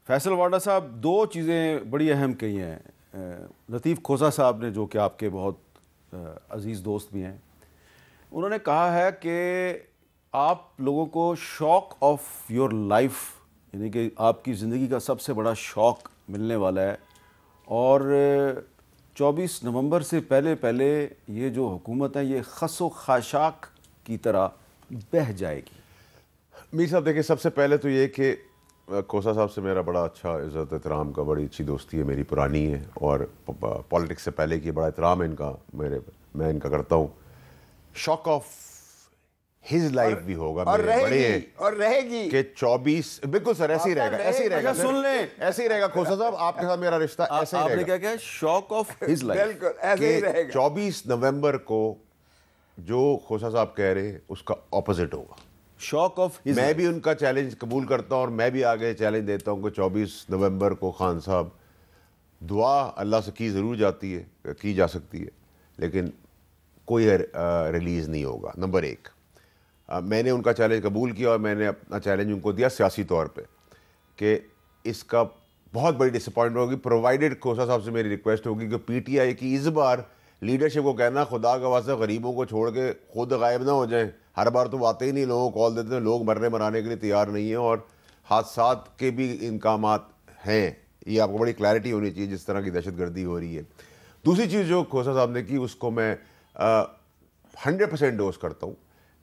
फैसल वाडा साहब, दो चीज़ें बड़ी अहम कही हैं लतीफ़ खोसा साहब ने, जो कि आपके बहुत अज़ीज़ दोस्त भी हैं। उन्होंने कहा है कि आप लोगों को शॉक ऑफ योर लाइफ, यानी कि आपकी ज़िंदगी का सबसे बड़ा शॉक मिलने वाला है, और 24 नवंबर से पहले पहले ये जो हुकूमत है ये खसो खाशाक की तरह बह जाएगी। मीर साहब देखिए, सबसे पहले तो ये कि खोसा साहब से मेरा बड़ा अच्छा इज़्ज़त एहतराम का, बड़ी अच्छी दोस्ती है मेरी, पुरानी है, और पॉलिटिक्स से पहले की बड़ा एहतराम है इनका मैं इनका करता हूँ। शॉक ऑफ हिज लाइफ भी होगा और मेरे बड़े रहेगी कि 24 बिल्कुल सर ऐसे ही रहेगा, ऐसे ही रहेगा, सुन लें, ऐसे ही रहेगा खोसा साहब, आपके साथ मेरा रिश्ता ऐसे ही रहेगा। आपने क्या कहा? Shock of his life. बिल्कुल ऐसे ही रहेगा। 24 नवंबर को जो खोसा साहब कह रहे हैं उसका ऑपोजिट होगा। Shock of his. मैं भी उनका चैलेंज कबूल करता हूं और मैं भी आगे चैलेंज देता हूं कि 24 नवंबर को खान साहब, दुआ अल्लाह से की ज़रूर जाती है, की जा सकती है, लेकिन कोई रिलीज़ नहीं होगा। नंबर एक, मैंने उनका चैलेंज कबूल किया और मैंने अपना चैलेंज उनको दिया सियासी तौर पे कि इसका बहुत बड़ी डिसअपॉइंटमेंट होगी, प्रोवाइडेड खोसा साहब से मेरी रिक्वेस्ट होगी कि पीटीआई की इस बार लीडरशिप को कहना, खुदा का वास्ता गरीबों को छोड़ के खुद गायब ना हो जाएं। हर बार तो आते ही नहीं, लोगों को कॉल देते हैं, लोग मरने मराने के लिए तैयार नहीं है, और हादसात के भी इनकामात हैं। ये आपको बड़ी क्लैरिटी होनी चाहिए जिस तरह की दहशतगर्दी हो रही है। दूसरी चीज़ जो खोसा साहब ने की, उसको मैं 100% डोज करता हूँ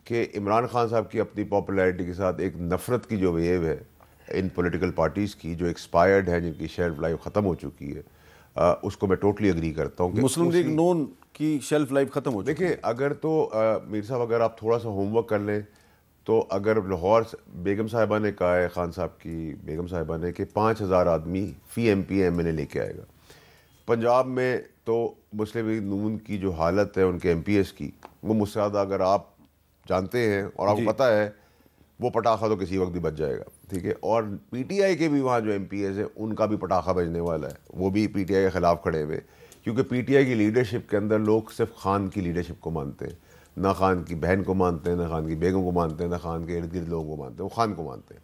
कि इमरान खान साहब की अपनी पॉपुलैरिटी के साथ एक नफ़रत की जो वेव है इन पॉलिटिकल पार्टीज़ की, जो एक्सपायर्ड है, जिनकी शेल्फ लाइफ ख़त्म हो चुकी है, उसको मैं टोटली एग्री करता हूँ कि मुस्लिम लीग नून की शेल्फ लाइफ ख़त्म हो चुकी है। देखिए, अगर तो मीर साहब, अगर आप थोड़ा सा होमवर्क कर लें तो अगर लाहौर बेगम साहिबा ने कहा है, खान साहब की बेगम साहिबा ने, कि 5000 आदमी फ़ी MP MNA लेके आएगा। पंजाब में तो मुस्लिम लीग नून की जो हालत है उनके MPs की, वो मुझसे ज़्यादा अगर आप जानते हैं और आपको पता है, वो पटाखा तो किसी वक्त भी बच जाएगा, ठीक है। और PTI के भी वहाँ जो MPs हैं उनका भी पटाखा बजने वाला है, वो भी PTI के ख़िलाफ़ खड़े हुए, क्योंकि PTI की लीडरशिप के अंदर लोग सिर्फ खान की लीडरशिप को मानते हैं, ना खान की बहन को मानते हैं, ना खान की बेगम को मानते हैं, ना खान के इर्द गिर्द लोगों को मानते हैं, वो खान को मानते हैं।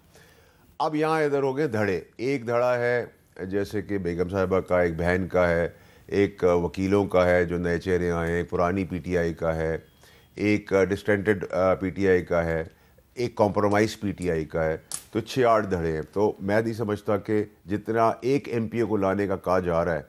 अब यहाँ इधर हो गए धड़े, एक धड़ा है जैसे कि बेगम साहिबा का, एक बहन का है, एक वकीलों का है जो नए चेहरे आए हैं, एक पुरानी PTI का है, एक डिस्टेंटेड PTI का है, एक कॉम्प्रोमाइज़ PTI का है। तो 6-8 धड़े हैं। तो मैं नहीं समझता कि जितना एक MPA को लाने का कहा जा रहा है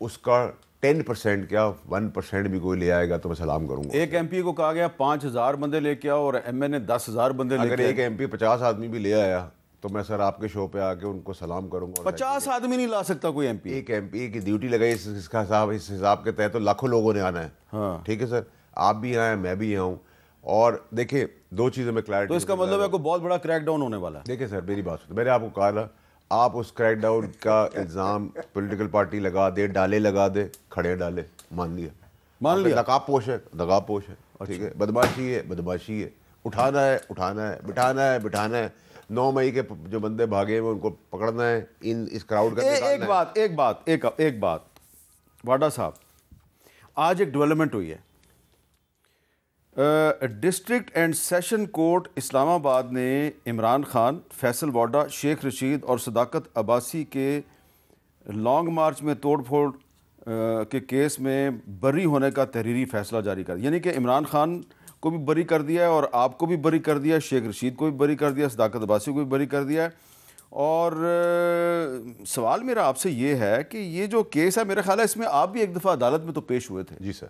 उसका 10% क्या 1% भी कोई ले आएगा तो मैं सलाम करूंगा। एक MP को कहा गया 5000 बंदे लेके आओ और MNA 10,000 बंदे लेके। अगर एक MP 50 आदमी भी ले आया तो मैं सर आपके शो पे आके उनको सलाम करूंगा। 50 आदमी नहीं ला सकता कोई MP। एक MP की ड्यूटी लगाई, इसका हिसाब, इस हिसाब के तहत तो लाखों लोगों ने आना है। हाँ, ठीक है सर, आप भी आए, मैं भी आऊँ। और देखिए, दो चीज़ें में क्लैरिटी, तो इसका मतलब है कोई बहुत बड़ा क्रैकडाउन होने वाला है। देखिए सर, मेरी बात सुनिए, मैंने आपको कहा ना, आप उस क्रैकडाउन का इल्ज़ाम पॉलिटिकल पार्टी लगा दे, डाले लगा दे, खड़े डाले, मान लिया नकाबपोश है, नकाबपोश है, ठीक है, बदमाशी है, बदमाशी है, उठाना है, बिठाना है, बिठाना है। 9 मई के जो बंदे भागे हैं उनको पकड़ना है, इस क्राउड का एक बात वाडा साहब, आज एक डेवलपमेंट हुई है। District and session court Islamabad ने इमरान खान, फैसल वाडा, शेख रशीद और सदाकत अब्बासी के लॉन्ग मार्च में तोड़फोड़ के केस में बरी होने का तहरीरी फैसला जारी कर, यानी कि इमरान खान को भी बरी कर दिया है और आपको भी बरी कर दिया, शेख रशीद को भी बरी कर दिया, सदाकत अब्बासी को भी बरी कर दिया है। और सवाल मेरा आपसे ये है कि ये जो केस है, मेरा ख्याल है इसमें आप भी एक दफ़ा अदालत में तो पेश हुए थे। जी सर।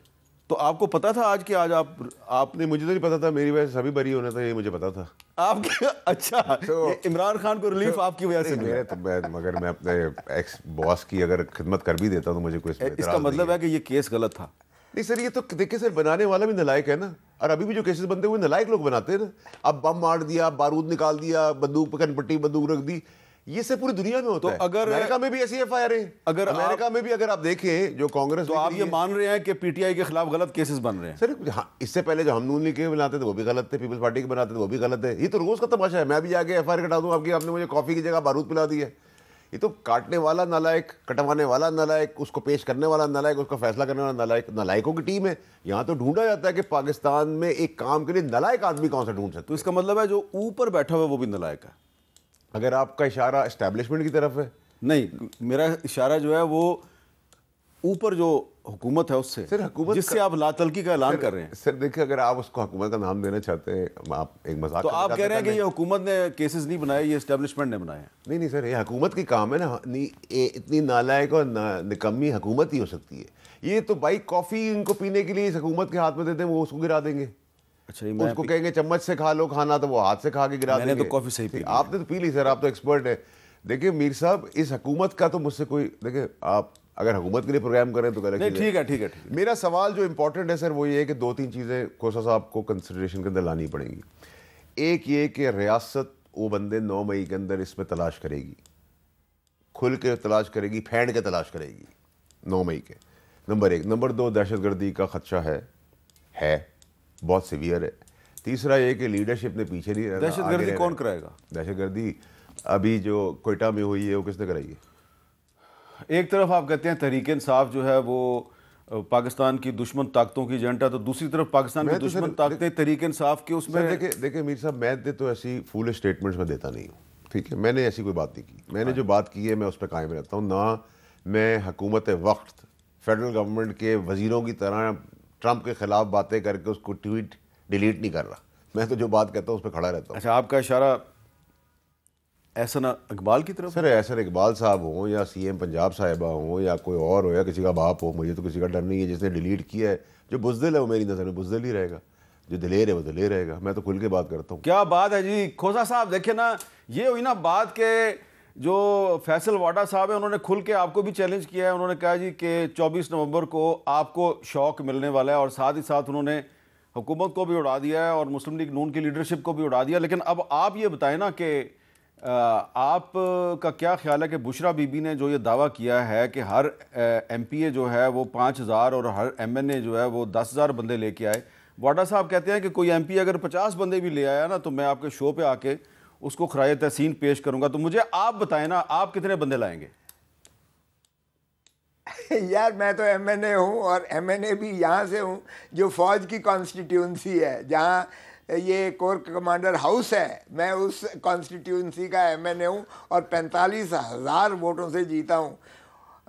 तो आपको पता था आज कि आज आपने, मुझे तो नहीं पता था, मेरी वजह से सभी बरी होना था, ये मुझे पता था आपके। अच्छा, तो इमरान खान को रिलीफ आपकी वजह से मेरे तो मगर मैं अपने एक्स बॉस की अगर खिदमत कर भी देता तो मुझे कोई इसका मतलब है कि ये केस गलत था। नहीं सर, ये तो देखिए सर, बनाने वाला भी नालायक है ना, और अभी भी जो केसेस बनते हैं वो नालायक लोग बनाते हैं ना। अब बम मार दिया, बारूद निकाल दिया, बंदूक पे कनपट्टी बंदूक रख दी, ये सब पूरी दुनिया में होता है। अगर अमेरिका में भी ऐसी FIR है, अगर अमेरिका में भी अगर आप देखें जो कांग्रेस, तो आप ये मान रहे हैं कि PTI के खिलाफ गलत केसेस बन रहे हैं? सर हाँ, इससे पहले जो हम नून लीग के बनाते थे वो भी गलत थे, पीपल्स पार्टी के बनाते थे वो भी गलत है। ये तो रोज का तमाशा है। मैं भी जाके FIR कटा दूं आपकी, आपने मुझे कॉफी की जगह बारूद पिला दी है। ये तो काटने वाला नालायक, कटवाने वाला नालायक, उसको पेश करने वाला नालायक, उसका फैसला करने वाला नालायक, नालायकों की टीम है। यहाँ तो ढूंढा जाता है कि पाकिस्तान में एक काम के लिए नालायक आदमी कौन सा ढूंढ सकते। तो इसका मतलब है जो ऊपर बैठा हुआ है वो भी नालायक है। अगर आपका इशारा एस्टैब्लिशमेंट की तरफ है, नहीं, मेरा इशारा जो है वो ऊपर जो हुकूमत है उससे, सर हुकूमत जिससे आप लातलकी का ऐलान कर रहे हैं। सर देखिए, अगर आप उसको हुकूमत का नाम देना चाहते हैं, आप एक मजाक तो आप कह रहे हैं कि ये हुकूमत ने केसेस नहीं बनाए, ये एस्टेब्लिशमेंट ने बनाए हैं। नहीं नहीं सर, ये हुकूमत की काम है ना, इतनी नालायक और निकम्मी हुकूमत ही हो सकती है। ये तो भाई कॉफ़ी इनको पीने के लिए इस हुकूमत के हाथ में देते हैं, वो उसको गिरा देंगे। अच्छा, ये उसको कहेंगे चम्मच से खा लो खाना, तो वो हाथ से खा के गिरा देंगे। मैंने तो कॉफ़ी सही पी, आपने तो पी ली सर, आप तो एक्सपर्ट है। देखिए मीर साहब, इस हुकूमत का तो मुझसे कोई, देखिए आप अगर हुकूमत के लिए प्रोग्राम करें तो करें। ठीक है ठीक है ठीक है। मेरा सवाल जो इंपॉर्टेंट है सर वो ये है कि 2-3 चीज़ें खोसा साहब को कंसिडरेशन के अंदर लानी पड़ेंगी। एक ये कि रियासत वो बंदे 9 मई के अंदर इसमें तलाश करेगी, खुल के तलाश करेगी, फेंड के तलाश करेगी 9 मई के, नंबर 1। नंबर 2, दहशतगर्दी का खदशा है बहुत सीवियर है। तीसरा ये कि लीडरशिप ने पीछे नहीं रहना। दहशतगर्दी कौन कराएगा? दहशतगर्दी अभी जो कोयटा में हुई है वो किसने कराई है? एक तरफ आप कहते हैं तहरीक इंसाफ जो है वो पाकिस्तान की दुश्मन ताकतों की एजेंट है, तो दूसरी तरफ पाकिस्तान की दुश्मन ताकतें तहरीक इंसाफ के उसमें। देखिए मीर साहब, मैं तो ऐसी फूल स्टेटमेंट्स में देता नहीं हूँ, ठीक है। मैंने ऐसी कोई बात नहीं की। मैंने जो बात की है मैं उस पर कायम रहता हूँ। ना मैं हुकूमत वक्त फेडरल गवर्नमेंट के वजीरों की तरह ट्रंप के खिलाफ बातें करके उसको ट्वीट डिलीट नहीं कर रहा। मैं तो जो बात कहता हूँ उस पर खड़ा रहता हूँ। अच्छा, आपका इशारा एहसन इकबाल की तरफ? सर एहसन इकबाल साहब हों या सीएम पंजाब साहिबा हों या कोई और हो या किसी का बाप हो, मुझे तो किसी का डर नहीं है। जिसने डिलीट किया है, जो बुज़दिल है वो मेरी नज़र में बुज़दिल ही रहेगा, जो दिलेर है वो दिलेर रहेगा। मैं तो खुल के बात करता हूँ। क्या बात है जी खोसा साहब। देखिए ना, ये हुई ना बात के जो फैसल वाडा साहब है उन्होंने खुल के आपको भी चैलेंज किया है। उन्होंने कहा जी कि 24 नवंबर को आपको शौक मिलने वाला है, और साथ ही साथ उन्होंने हुकूमत को भी उड़ा दिया है और मुस्लिम लीग नून की लीडरशिप को भी उड़ा दिया। लेकिन अब आप ये बताएं ना कि आप का क्या ख्याल है कि बुशरा बीबी ने जो ये दावा किया है कि हर MPA जो है वो 5,000 और हर MNA जो है वो 10,000 बंदे लेके आए। वाडा साहब कहते हैं कि कोई MP अगर 50 बंदे भी ले आया ना तो मैं आपके शो पे आके उसको खराए तहसीन पेश करूंगा। तो मुझे आप बताएं ना, आप कितने बंदे लाएंगे? यार मैं तो MNA हूँ और MNA भी यहाँ से हूँ जो फौज की कॉन्स्टिट्यूंसी है, जहाँ ये कोर कमांडर हाउस है। मैं उस कॉन्स्टिट्यूंसी का MNA हूँ और 45,000 वोटों से जीता हूँ।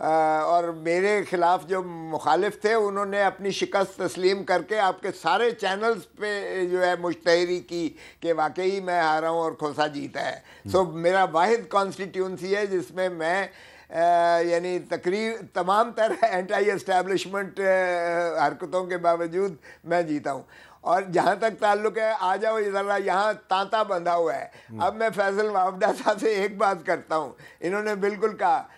और मेरे खिलाफ जो मुखालिफ थे उन्होंने अपनी शिकस्त तस्लीम करके आपके सारे चैनल्स पे जो है मुश्तहरी की कि वाकई मैं हारा हूँ और खोसा जीता है। सो मेरा वाहिद कॉन्स्टिट्यूंसी है जिसमें मैं यानी तमाम तरह एंटी एस्टैब्लिशमेंट हरकतों के बावजूद मैं जीता हूँ। और जहाँ तक ताल्लुक है, आ जाओ ज़रा, यहाँ तांता बंधा हुआ है। अब मैं फैसल वावडा साहब से एक बात करता हूँ। इन्होंने बिल्कुल कहा,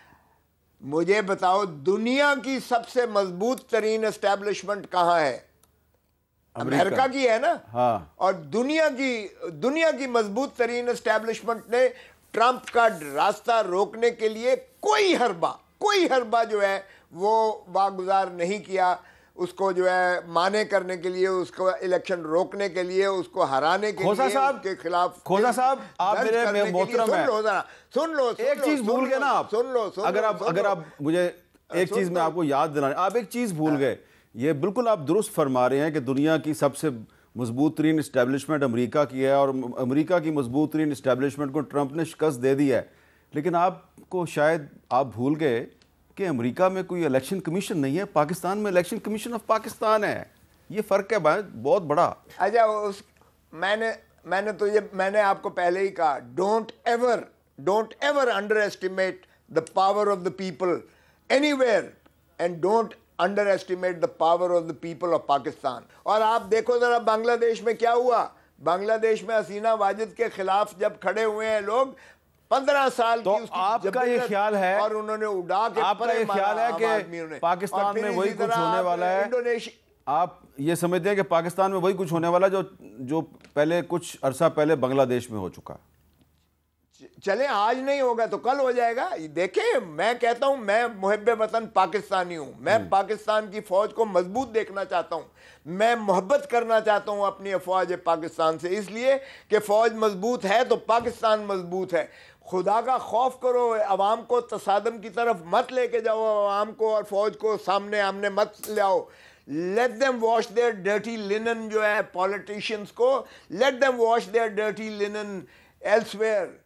मुझे बताओ दुनिया की सबसे मजबूत तरीन एस्टैब्लिशमेंट कहाँ है? अमेरिका की है ना। हाँ। और दुनिया की मजबूत तरीन एस्टैब्लिशमेंट ने ट्रंप का रास्ता रोकने के लिए कोई हरबा जो है वो वागुजार नहीं किया। उसको जो है माने करने के लिए, उसको इलेक्शन रोकने के लिए, उसको हराने के लिए, उसके खिलाफ। खोसा साहब, आप मेरे मोहतरम हैं, सुन लो एक चीज भूल गए ना आप। अगर आप मुझे एक चीज में आपको याद दिलाने, आप एक चीज भूल गए। ये बिल्कुल आप दुरुस्त फरमा रहे हैं कि दुनिया की सबसे मजबूत तरीन इस्टेब्लिशमेंट अमेरिका की है और अमेरिका की मजबूत तरीन इस्टेब्लिशमेंट को ट्रंप ने शिकस्त दे दी है। लेकिन आपको शायद आप भूल गए कि अमेरिका में कोई इलेक्शन कमीशन नहीं है, पाकिस्तान में इलेक्शन कमीशन ऑफ पाकिस्तान है। ये फ़र्क है बहुत बड़ा। अच्छा, मैंने आपको पहले ही कहा, don't ever under estimate the power of the people anywhere and don't under estimate the power of the people of Pakistan. और आप देखो जरा बांग्लादेश में क्या हुआ। बांग्लादेश में हसीना वाजिद के खिलाफ जब खड़े हुए हैं लोग, 15 साल तो की आपका ये ख्याल है, और उन्होंने उड़ा के, आपका ये ख्याल है कि पाकिस्तान में वही कुछ होने वाला है? इंडोनेशिया, आप ये समझते हैं कि पाकिस्तान में वही कुछ होने वाला जो पहले कुछ अरसा पहले बांग्लादेश में हो चुका? चले आज नहीं होगा तो कल हो जाएगा। देखिए, मैं कहता हूं, मैं मुहब्बे वतन पाकिस्तानी हूं। मैं पाकिस्तान की फौज को मजबूत देखना चाहता हूं। मैं मोहब्बत करना चाहता हूं अपनी फौज पाकिस्तान से, इसलिए कि फौज मजबूत है तो पाकिस्तान मजबूत है। खुदा का खौफ करो, अवाम को तसादम की तरफ मत लेके जाओ, अवाम को और फौज को सामने आमने मत लाओ। Let them wash their dirty linen, जो है पॉलिटिशियंस को, let them wash their dirty linen elsewhere.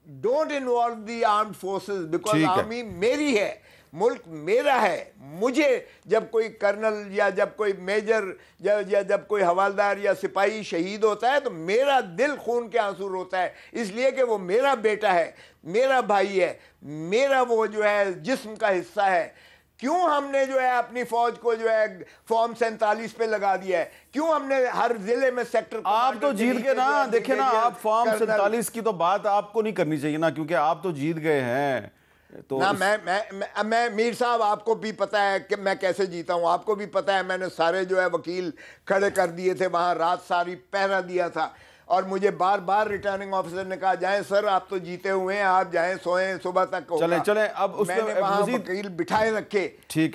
Don't involve the armed forces, because ठीक है। आर्मी मेरी है, मुल्क मेरा है। मुझे जब कोई कर्नल या जब कोई मेजर या जब कोई हवालदार या सिपाही शहीद होता है तो मेरा दिल खून के आंसू रोता है, इसलिए कि वो मेरा बेटा है, मेरा भाई है, मेरा वो जो है जिस्म का हिस्सा है। क्यों हमने जो है अपनी फौज को जो है फॉर्म 47 पे लगा दिया है? क्यों हमने हर जिले में सेक्टर आप तो जीत गए ना, देखे ना, आप फॉर्म 47 की तो बात आपको नहीं करनी चाहिए ना, क्योंकि आप तो जीत गए हैं। तो ना मैं मीर साहब, आपको भी पता है कि मैं कैसे जीता हूं, आपको भी पता है मैंने सारे जो है वकील खड़े कर दिए थे वहां, रात सारी पहरा दिया था, और मुझे बार बार रिटर्निंग ऑफिसर ने कहा जाएं सर आप तो जीते हुए हैं, आप जाएं सोएं, सुबह तक होगा। चले अब उसमें मैंने वहां मजीद वकील बिठाए रखे। ठीक